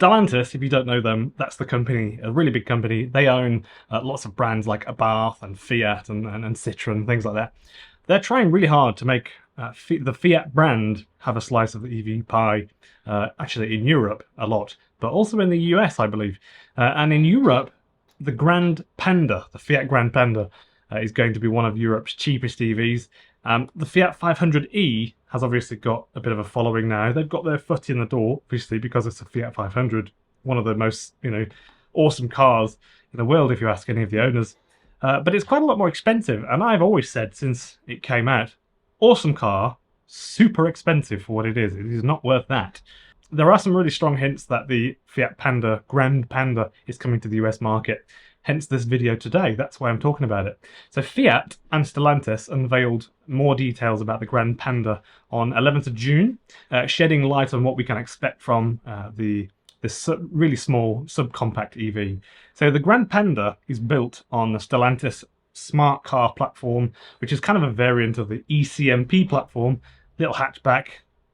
Stellantis, if you don't know them, that's the company, a really big company. They own lots of brands like Abarth and Fiat and Citroen, things like that. They're trying really hard to make the Fiat brand have a slice of the EV pie, actually in Europe a lot, but also in the US, I believe. And in Europe, the Grande Panda, the Fiat Grande Panda, is going to be one of Europe's cheapest EVs. The Fiat 500e has obviously got a bit of a following now. They've got their foot in the door, obviously, because it's a Fiat 500, one of the most, awesome cars in the world, if you ask any of the owners. But it's quite a lot more expensive, and I've always said since it came out, awesome car, super expensive for what it is. It is not worth that. There are some really strong hints that the Fiat Panda, Grande Panda, is coming to the US market. Hence this video today, that's why I'm talking about it. So Fiat and Stellantis unveiled more details about the Grande Panda on 11th of June, shedding light on what we can expect from this really small subcompact EV. So the Grande Panda is built on the Stellantis smart car platform, which is kind of a variant of the ECMP platform, little hatchback.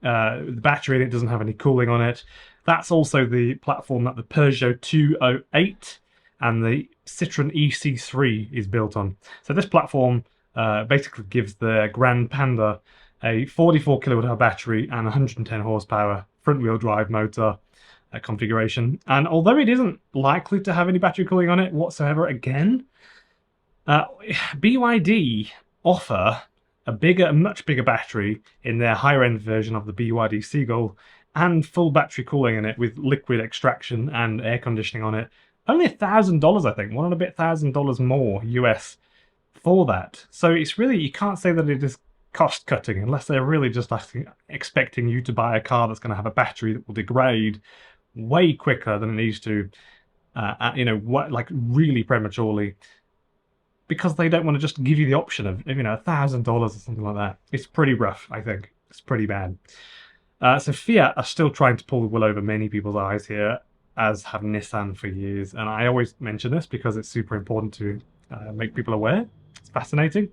The battery in it doesn't have any cooling on it. That's also the platform that the Peugeot 208 and the Citroen EC3 is built on. So this platform basically gives the Grande Panda a 44 kilowatt hour battery and 110 horsepower front wheel drive motor configuration. And although it isn't likely to have any battery cooling on it whatsoever again, BYD offer a much bigger battery in their higher end version of the BYD Seagull and full battery cooling in it with liquid extraction and air conditioning on it. Only $1,000, I think, $1,000 more US for that. So it's really, you can't say that it is cost cutting unless they're really just expecting you to buy a car that's going to have a battery that will degrade way quicker than it needs to, like really prematurely, because they don't want to just give you the option of, $1,000 or something like that. It's pretty rough, I think. It's pretty bad. So Fiat are still trying to pull the wool over many people's eyes here, as have Nissan for years. And I always mention this because it's super important to make people aware. It's fascinating.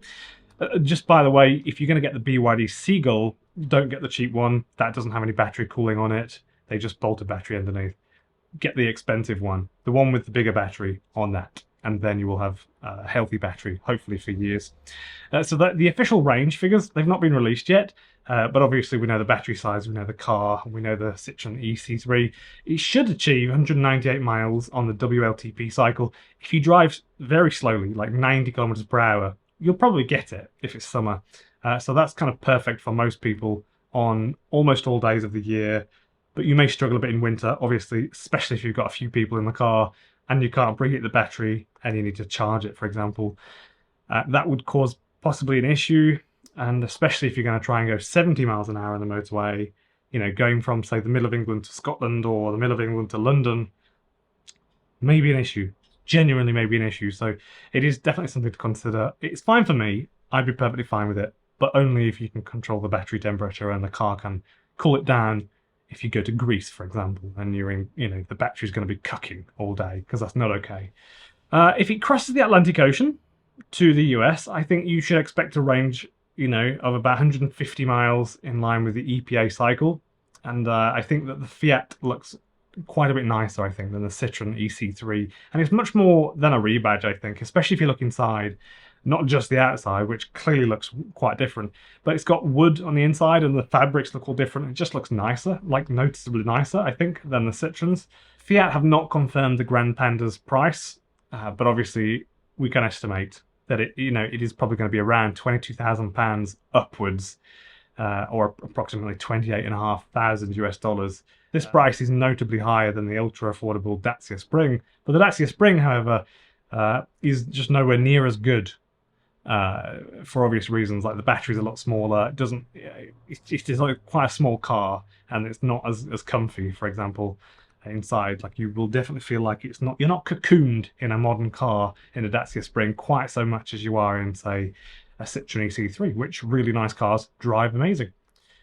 Just by the way, if you're going to get the BYD Seagull, don't get the cheap one. That doesn't have any battery cooling on it. They just bolt a battery underneath. Get the expensive one, the one with the bigger battery on that. And then you will have a healthy battery, hopefully for years. So the official range figures, they've not been released yet. But obviously we know the battery size, we know the car, we know the Citroen EC3. It should achieve 198 miles on the WLTP cycle. If you drive very slowly, like 90 kilometers per hour, you'll probably get it if it's summer. So that's kind of perfect for most people on almost all days of the year. But you may struggle a bit in winter, obviously, especially if you've got a few people in the car and you can't preheat the battery and you need to charge it, for example. That would cause possibly an issue. And especially if you're going to try and go 70 miles an hour on the motorway, going from, say, the middle of England to Scotland or the middle of England to London, may be an issue. Genuinely may be an issue. So it is definitely something to consider. It's fine for me. I'd be perfectly fine with it, but only if you can control the battery temperature and the car can cool it down. If you go to Greece, for example, and you're in, the battery's going to be cucking all day, because that's not okay. If it crosses the Atlantic Ocean to the US, I think you should expect a range of about 150 miles in line with the EPA cycle. And I think that the Fiat looks quite a bit nicer, I think, than the Citroen EC3. And it's much more than a rebadge, I think, especially if you look inside, not just the outside, which clearly looks quite different, but it's got wood on the inside and the fabrics look all different. It just looks nicer, like noticeably nicer, I think, than the Citroens. Fiat have not confirmed the Grande Panda's price, but obviously we can estimate that it is probably going to be around £22,000 upwards, or approximately $28,500 US. This price is notably higher than the ultra-affordable Dacia Spring, but the Dacia Spring, however, is just nowhere near as good for obvious reasons. Like the battery's a lot smaller. It doesn't. It's like quite a small car, and it's not as comfy. For example, inside, like you will definitely feel like you're not cocooned in a modern car in a Dacia Spring quite so much as you are in, say, a Citroen EC3, which really nice cars drive amazing.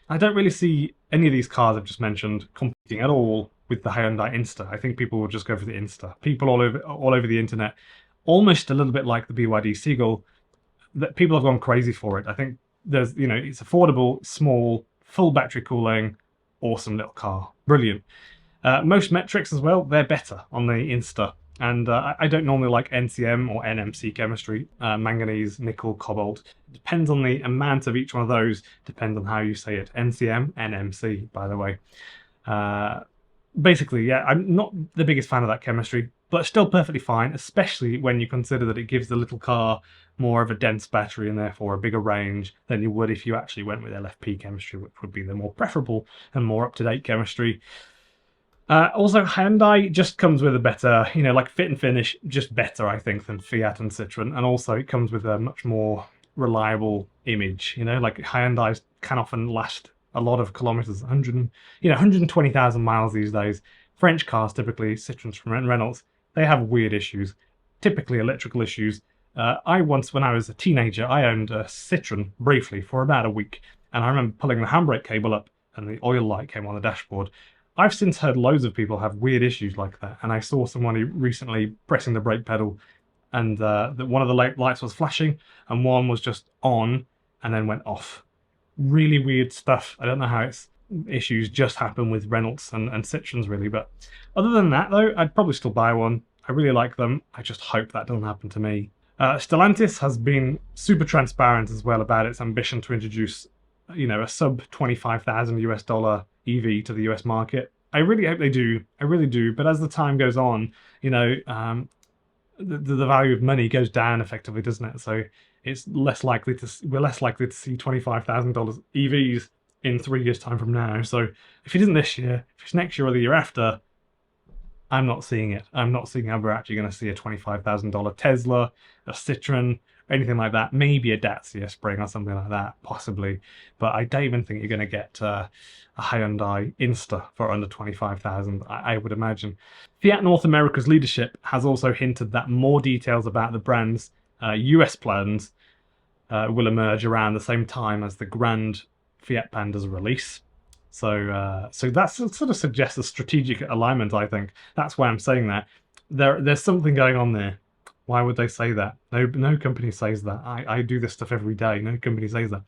I don't really see any of these cars I've just mentioned competing at all with the Hyundai Insta. I think people will just go for the Insta. People all over the internet, almost a little bit like the BYD Seagull, that people have gone crazy for it. I think there's, it's affordable, small, full battery cooling, awesome little car, brilliant. Most metrics as well, they're better on the Insta. And I don't normally like NCM or NMC chemistry, manganese, nickel, cobalt. It depends on the amount of each one of those, depends on how you say it. NCM, NMC, by the way. Basically, yeah, I'm not the biggest fan of that chemistry, but still perfectly fine, especially when you consider that it gives the little car more of a dense battery and therefore a bigger range than you would if you actually went with LFP chemistry, which would be the more preferable and more up-to-date chemistry. Also, Hyundai just comes with a better, like fit and finish, just better, I think, than Fiat and Citroen. And also, it comes with a much more reliable image. Like Hyundai's can often last a lot of kilometers, 120,000 miles these days. French cars, typically, Citroens and Renaults, they have weird issues, typically electrical issues. When I was a teenager, I owned a Citroen briefly for about a week. And I remember pulling the handbrake cable up and the oil light came on the dashboard. I've since heard loads of people have weird issues like that, and I saw someone recently pressing the brake pedal, and one of the lights was flashing, and one was just on, and then went off. Really weird stuff. I don't know how issues just happen with Renaults and Citroens, really, but other than that, though, I'd probably still buy one. I really like them. I just hope that doesn't happen to me. Stellantis has been super transparent as well about its ambition to introduce a sub $25,000 EV to the US market. I really hope they do. I really do. But as the time goes on, the value of money goes down effectively, doesn't it? So it's we're less likely to see $25,000 EVs in 3 years' time from now. So if it isn't this year, if it's next year or the year after, I'm not seeing it. I'm not seeing how we're actually going to see a $25,000 Tesla, a Citroen, anything like that. Maybe a Dacia Spring or something like that, possibly. But I don't even think you're going to get a Hyundai Insta for under 25,000, I would imagine. Fiat North America's leadership has also hinted that more details about the brand's US plans will emerge around the same time as the Grand Fiat Panda's release. So that sort of suggests a strategic alignment, I think. That's why I'm saying that. There's something going on there. Why would they say that? No company says that. I do this stuff every day. No company says that.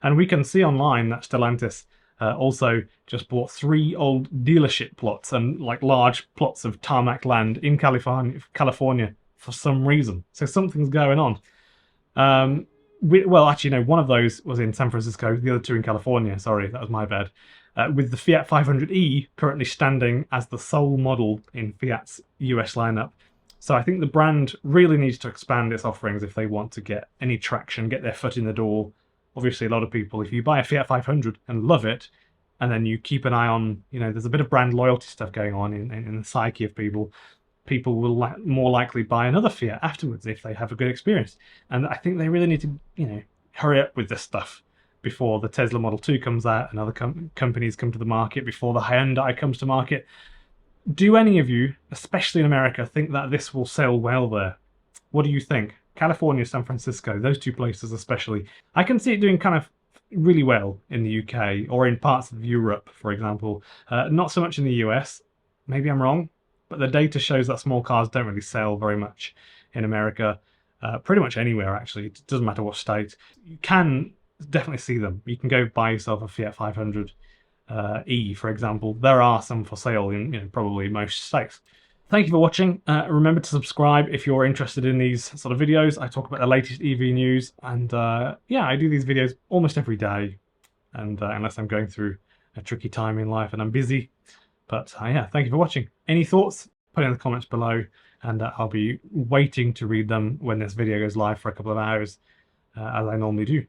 And we can see online that Stellantis also just bought 3 old dealership plots and large plots of tarmac land in California for some reason. So something's going on. One of those was in San Francisco, the other 2 in California. Sorry, that was my bad. With the Fiat 500e currently standing as the sole model in Fiat's US lineup. So I think the brand really needs to expand its offerings if they want to get any traction, get their foot in the door. Obviously, a lot of people, if you buy a Fiat 500 and love it, and then you keep an eye on, there's a bit of brand loyalty stuff going on in the psyche of people, people will more likely buy another Fiat afterwards if they have a good experience. And I think they really need to, hurry up with this stuff before the Tesla Model 2 comes out and other companies come to the market, before the Hyundai comes to market. Do any of you, especially in America, think that this will sell well there? What do you think? California, San Francisco, those 2 places especially. I can see it doing kind of really well in the UK or in parts of Europe, for example. Not so much in the US. Maybe I'm wrong, but the data shows that small cars don't really sell very much in America. Pretty much anywhere, actually. It doesn't matter what state. You can definitely see them. You can go buy yourself a Fiat 500 E, for example. There are some for sale in probably most states. Thank you for watching. Remember to subscribe if you're interested in these sort of videos. I talk about the latest EV news, and I do these videos almost every day, and unless I'm going through a tricky time in life and I'm busy. But thank you for watching. Any thoughts? Put in the comments below, and I'll be waiting to read them when this video goes live for a couple of hours, as I normally do.